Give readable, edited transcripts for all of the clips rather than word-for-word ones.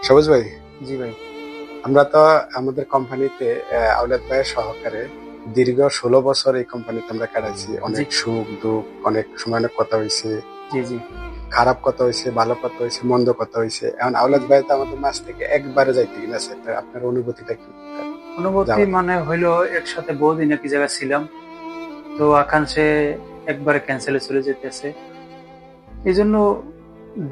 সবুজ ভাই, জি ভাই। আমরা তো আমাদের কোম্পানিতে আওলাদ ভাইয়ের সহকারে দীর্ঘ 16 বছর এই কোম্পানিতে আমরা কাটাইছি। জি অনেক সুখ দুঃখ, অনেক সময় অনেক কথা হয়েছে, জি জি খারাপ কথা হয়েছে, ভালো কথা হয়েছে, মন্দ কথা হয়েছে। এখন আওলাদ জি। ভাই তো আমাদের মাঝ থেকে একবারে যাইতে কিনেছে, আপনার অনুভূতিটা কি অনুভূতি যাওয়াটা? মানে হইলো একসাথে বহুদিন একই জায়গায় ছিলাম, তো আকাঙ্ক্ষে একবারে ক্যান্সেলে চলে যেতেছে। এই জন্য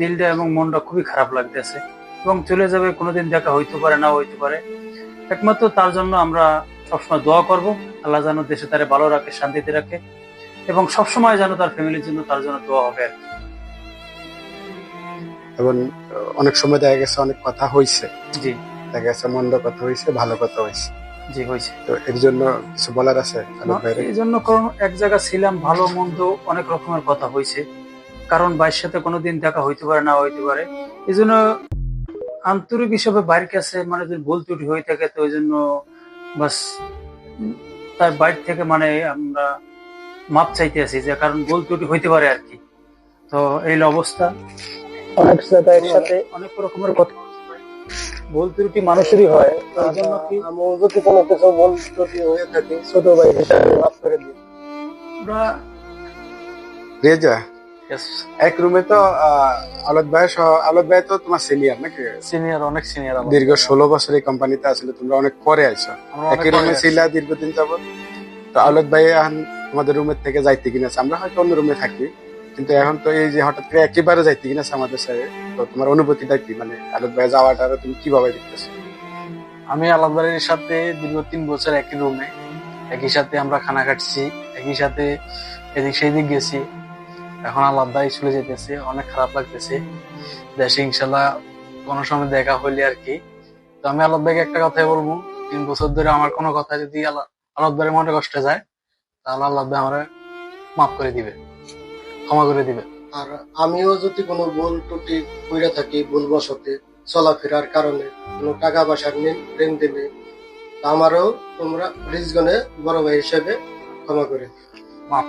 দিলটা এবং মনটা খুবই খারাপ লাগতেছে, এবং চলে যাবে, কোনোদিন দেখা হইতে পারে না হইতে পারে। একমাত্র তার জন্য আমরা সবসময় দোয়া করব, আল্লাহ যেন দেশে তারে ভালো রাখে, শান্তিতে রাখে, এবং সবসময় যেন তার ফ্যামিলির জন্য তার জন্য দোয়া হবে আর কি। এবং অনেক সময় দেখা গেছে অনেক কথা হয়েছে, জি দেখা গেছে মন্দ কথা হয়েছে, ভালো কথা হয়েছে। জি হয়েছে। তো এর জন্য কিছু বলার আছে আলোক ভাইরে? এই জন্য, কারণ এক জায়গা ছিলাম, ভালো মন্দ অনেক রকমের কথা হয়েছে, কারণ ভাইয়ের সাথে কোনোদিন দেখা হইতে পারে না হইতে পারে। এই জন্য আন্তরিক হিসেবে বাইরের কাছে মানে যদি ভুল ত্রুটি হয়ে থাকে, তো ওই জন্য বাস তার বাইরে থেকে মানে আমরা মাপ চাইতে আছি, যে কারণ ভুল ত্রুটি হইতে পারে আর কি। তো এই হলো অবস্থা। অনেক জায়গায় একসাথে অনেক রকমের কথা হচ্ছে ভাই। ভুল ত্রুটি মানুষেরই হয়, তো এই জন্য কি আমি যদি কোনো কিছু ভুল ত্রুটি হয়ে থাকে ছোট ভাই হিসাবে মাফ করে দিই। আমরা রেজা, এক রুমে তো আলোক ভাই তো তোমার সিনিয়র নাকি? সিনিয়র, অনেক সিনিয়র। দীর্ঘ 16 বছর এই কোম্পানিতে আসলে তোমরা অনেক পরে আইছো, একই রুমে ছিলা দীর্ঘদিন যাবত। তো আলোক ভাই এখন আমাদের রুমের থেকে যাইতে কিনেছে, আমরা হয়তো অন্য রুমে থাকি, কিন্তু এখন তো এই যে হঠাৎ করে একেবারে যাইতে কিনেছে আমাদের সাথে। তো তোমার অনুভূতিটা কি, মানে আলোক ভাই যাওয়াটা তুমি কিভাবে দেখতেছো? আমি আলাদার সাথে দীর্ঘ 3 বছর একই রুমে, একই সাথে আমরা খানা খাচ্ছি, একই সাথে এদিক সেদিক গেছি। এখন আলাদাই চলে যেতেছে, অনেক খারাপ লাগতেছে। দেশে ইনশাল্লাহ কোনো সময় দেখা হইলে আর কি। তো আমি আলাদ ভাইকে একটা কথাই বলবো, 3 বছর ধরে আমার কোনো কথা যদি আলাদ ভাইয়ের মনে কষ্ট যায়, তাহলে আলাদ ভাই আমার মাফ করে দিবে, ক্ষমা করে দিবে। আর আমিও যদি কোনো ভুল ত্রুটি কইরা থাকি ভুলবশতে চলাফেরার কারণে, কোনো টাকা পয়সার লেনদেনে, তা আমারও তোমরা রিজগনে বড় ভাই হিসেবে ক্ষমা করে দিও। মাফ।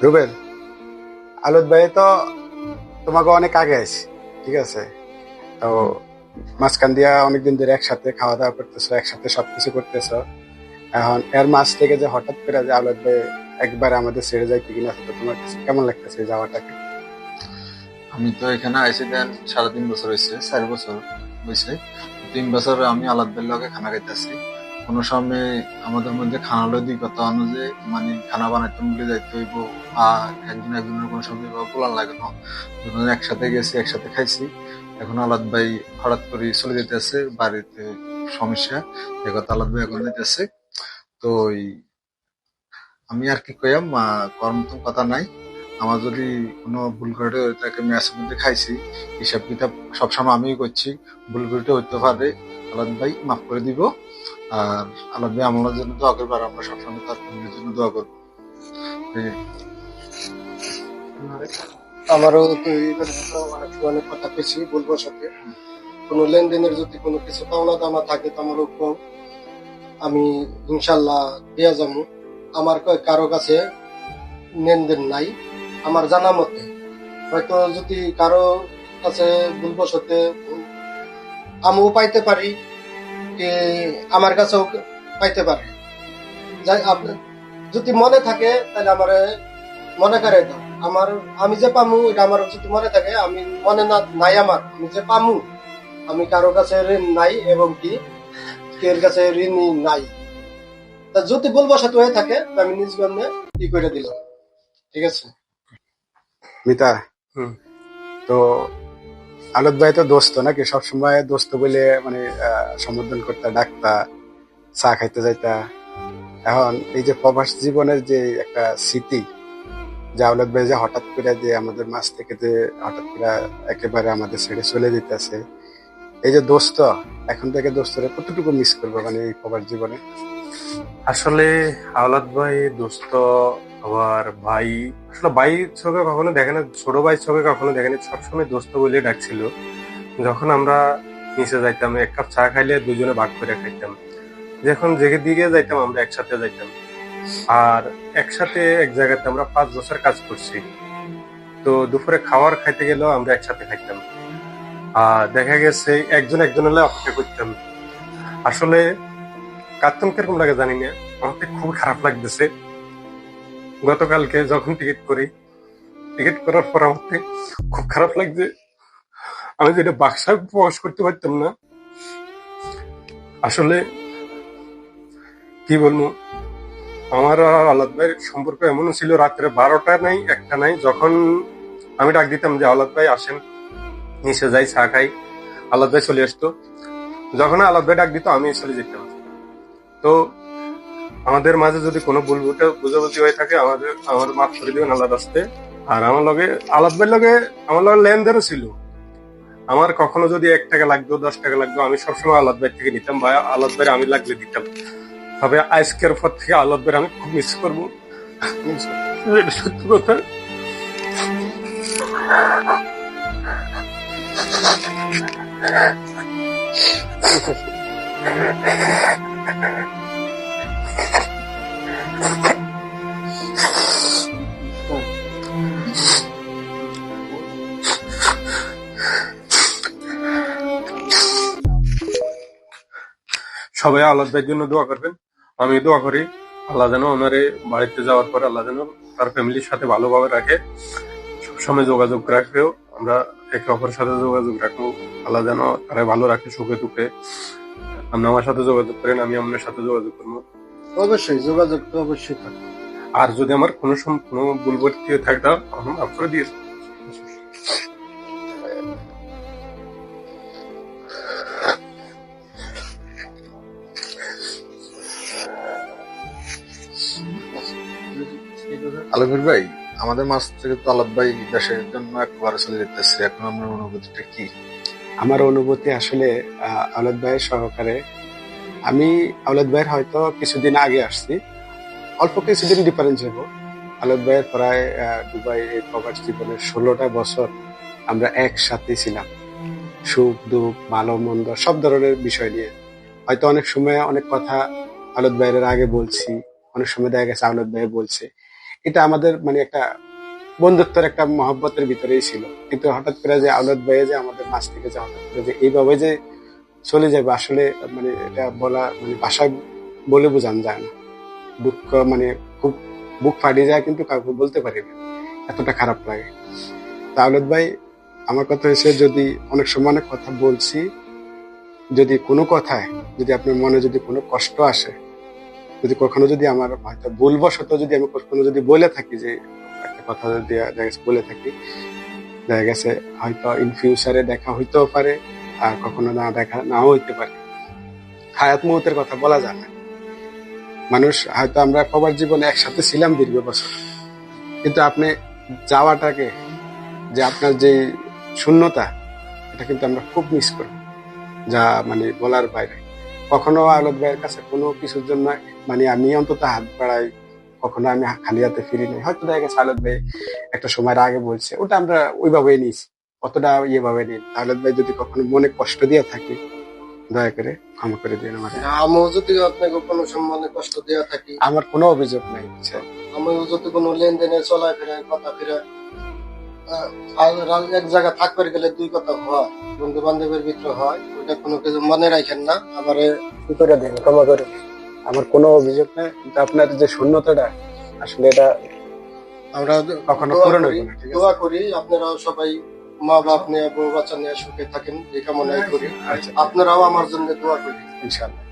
রুবেল, আলোক ভাই তো তোমাকে অনেক আগে আছে, ঠিক আছে? তো মাঝখান দিয়া অনেকদিন ধরে একসাথে খাওয়া দাওয়া করতেছো, একসাথে সবকিছু করতেছো। এখন এর মাঝ থেকে যে হঠাৎ করে যে আলোক ভাই একবার আমাদের ছেড়ে যাইতে কিনা, তো তোমার কাছে কেমন লাগতেছে যাওয়াটাকে? আমি তো এখানে আইসি দেন 3.5 বছর হয়েছে, 4 বছর হয়েছে। 3 বছর আমি আলাদার লগে খানা খাইতেছি। কোনো সময় আমাদের মধ্যে খানা লই কথা অনুযায়ী মানে খানা বানাইতে মিলে যাইতে হইব, আর একজন একজনের কোনো সময় বলার লাগে না। যখন একসাথে গেছি একসাথে খাইছি। এখন আলাদ ভাই হঠাৎ করে চলে যেতেছে, বাড়িতে সমস্যা, এ কথা আলাদ ভাই এখন যেতেছে। তো আমি আর কি কইয়াম, করার মতন কথা নাই। আমার যদি কোনো ভুল করে তাকে ম্যাচের মধ্যে খাইছি, হিসাব কিতাব সবসময় আমিই করছি, ভুল করে হইতে পারে, আলাদ ভাই মাফ করে দিব। আর আলাদ ভাই আমার জন্য দোয়া করবো, আর আমরা সবসময় তার ফ্যামিলির জন্য দোয়া করবো। আমারও তো অনেক অনেক কথা পেয়েছি ভুলবশতে। কোনো লেনদেনের যদি কোনো কিছু পাওনা দানা থাকে তো আমারও কম, আমি ইনশাল্লাহ দিয়া যাবো। আমার কারো কাছে লেনদেন নাই আমার জানা মতে। হয়তো যদি কারো কাছে ভুলবশতে আমিও পাইতে পারি, কি আমার কাছেও পাইতে পারে। যাই আপনার যদি মনে থাকে তাহলে আমার মনে করে দাও। আমি যে পামু এটা আমার যদি মনে থাকে, আমি মনে না নাই আমার, আমি যে পামু, আমি কারো কাছে ঋণ নাই এবং কি এর কাছে ঋণই নাই। তা যদি ভুলবশত হয়ে থাকে আমি নিজ গণ্যে ই করে দিলাম, ঠিক আছে? মিতা, তো আলোক ভাই তো দোস্ত নাকি, সবসময় দোস্ত বলে মানে সম্বোধন করতে, ডাকতা, চা খাইতে যাইতা। এখন এই যে প্রবাস জীবনের যে একটা স্মৃতি, যে আওলাদ ভাই যে হঠাৎ করে যে আমাদের মাঝ থেকে যে হঠাৎ করে একেবারে আমাদের ছেড়ে চলে যেতেছে, এই যে দোস্ত, এখন থেকে দোস্তরা কতটুকু মিস করবো মানে এই প্রবাস জীবনে? আসলে আওলাদ ভাই দোস্ত, আবার ভাই, আসলে ভাই চোখে কখনো দেখে না, ছোট ভাই চোখে কখনো দেখেনি, সবসময় দোস্ত বলে ডাকছিল। যখন আমরা নিচে যাইতাম, এক কাপ চা খাইলে দুজনে ভাগ করে খাইতাম। যখন যেদিকে দিকে যাইতাম আমরা একসাথে যাইতাম, আর একসাথে এক জায়গাতে আমরা 5 বছর কাজ করছি। তো দুপুরে খাবার খাইতে গেলেও আমরা একসাথে খাইতাম। আর দেখা গেছে একজন একজনের অপেক্ষা করতাম। আসলে কার্তুন কিরকম লাগে জানি না, আমাকে খুব খারাপ লাগতেছে। গতকালকে যখন টিকিট করার পর আমাকে খুব খারাপ লাগছে। আমি যেটা বাক্সা প্রকাশ করতে পারতাম না। আসলে কি বলবো, আমার আর আলাদ ভাইয়ের সম্পর্ক এমন ছিল, রাত্রে 12টা নাই 1টা নাই, যখন আমি ডাক দিতাম যে আলাদ ভাই আসেন, নিচে যাই চা খাই, আলাদ ভাই চলে আসতো। যখন আলাদ ভাই ডাক দিত আমি চলে যেতাম। তো আমাদের মাঝে যদি কোনো বুঝাবুঝি হয়ে থাকে আমার মাফ করে দিবেন আল্লাহর রাস্তে। আর আমার লগে আলাদ ভাইয়ের লগে আমার লগে লেনদেনও ছিল। আমার কখনো যদি 1 টাকা লাগতো 10 টাকা লাগতো, আমি সবসময় আলাদ ভাই থেকে নিতাম, ভাই আলাদ ভাই আমি লাগলে দিতাম। তবে আজকের পর থেকে আলাদ ভাই আমি খুব মিস করবো, এটা সত্যি কথা। সবাই আলাদ ভাইয়ের জন্য দোয়া করবেন, আমি দোয়া করি আল্লাহ যেন ওনারে বাড়িতে যাওয়ার পর আল্লাহ যেন তার ফ্যামিলির সাথে ভালোভাবে রাখে, সবসময় যোগাযোগ রাখবেও, আমরা একে অপরের সাথে যোগাযোগ রাখবো। আল্লাহ যেন তারা ভালো রাখে সুখে দুঃখে। আপনি আমার সাথে যোগাযোগ করেন, আমি আপনার সাথে যোগাযোগ করবো। অবশ্যই যোগাযোগ তো অবশ্যই থাকবে। আর যদি আমার কোনো ভুল ভর্তি থাকতো তখন মাফ করে দিয়ে। আলমগীর ভাই, আমাদের মাছ থেকে তো আলাদ ভাই দেশের জন্য একবারে চলে যেতেছে, এখন আপনার অনুভূতিটা কি? আমার অনুভূতি আসলে আওলাদ ভাইয়ের সহকারে আমি আওলাদ ভাইয়ের হয়তো কিছুদিন আগে আসছি, অল্প কিছুদিন ডিফারেন্স হবো। আওলাদ ভাইয়ের প্রায় দুবাই প্রবাস জীবনে 16টা বছর আমরা একসাথে ছিলাম, সুখ দুঃখ ভালো মন্দ সব ধরনের বিষয় নিয়ে। হয়তো অনেক সময় অনেক কথা আওলাদ ভাইয়ের আগে বলছি, অনেক সময় দেখা গেছে আওলাদ ভাই বলছে। এটা আমাদের মানে একটা বন্ধুত্বের একটা মহব্বতের ভিতরেই ছিল। কিন্তু হঠাৎ করে যে আওলাদ ভাই যে আমাদের মাঝ থেকে যে হঠাৎ করে যে এইভাবে যে চলে যাবে, আসলে মানে এটা বলা মানে ভাষায় বলে বোঝানো যায় না। দুঃখ মানে খুব বুক ফাটিয়ে যায়, কিন্তু কাউকে বলতে পারি না, এতটা খারাপ লাগে। তা আওলাদ ভাই, আমার কথা হচ্ছে, যদি অনেক সময় অনেক কথা বলছি, যদি কোনো কথায় যদি আপনার মনে যদি কোনো কষ্ট আসে, যদি কখনো যদি আমার হয়তো ভুলবশত যদি আমি কখনো যদি বলে থাকি, যে একটা কথা যদি দেখা গেছে বলে থাকি, দেখা গেছে হয়তো ইন ফিউচারে দেখা হইতেও পারে, আর কখনো না দেখা নাও হইতে পারে। হায়াত মুহূর্তের কথা বলা যায় না। মানুষ হয়তো আমরা সবার জীবনে একসাথে ছিলাম দীর্ঘ বছর, কিন্তু আপনি যাওয়াটাকে, যে আপনার যে শূন্যতা, এটা কিন্তু আমরা খুব মিস করি, যা মানে বলার বাইরে। কখনো আওলাদ ভাইয়ের কাছে কোনো কিছুর জন্য মানে আমি অন্তত হাত বাড়াই, কখনো আমি খালি হাতে ফিরি নাই। হয়তো দেখা গেছে আওলাদ ভাই একটা সময়ের আগে বলছে, ওটা আমরা ওইভাবেই নিয়েছি, অতটা ইয়েভাবে নিই। আওলাদ ভাই যদি কখনো মনে কষ্ট দিয়ে থাকি, দয়া করে ক্ষমা করে দিন আমার। আমিও যদি আপনাকে কোনো সম্মানে কষ্ট দেওয়া থাকি, আমার কোনো অভিযোগ নাই, বুঝছেন? আমিও যদি কোনো লেনদেনে চলাফেরায় কথা ফেরা এক জায়গায় থাকবার গেলে দুই কথা হয়, বন্ধু বান্ধবের ভিতরে হয়, ওইটা কোনো কিছু মনে রাখেন না, আবার কি করে দিন, ক্ষমা করে দিন। আমার কোনো অভিযোগ নেই, কিন্তু আপনার যে শূন্যতাটা, আসলে এটা আমরা কখনো দোয়া পূরণ করি, হইব না, ঠিক আছে? দোয়া করি আপনারাও সবাই মা বাপ নিয়ে বউ বাচ্চা নিয়ে সুখে থাকেন, এই কামনাই করি। আচ্ছা, আপনারাও আমার জন্য দোয়া করি ইনশাআল্লাহ।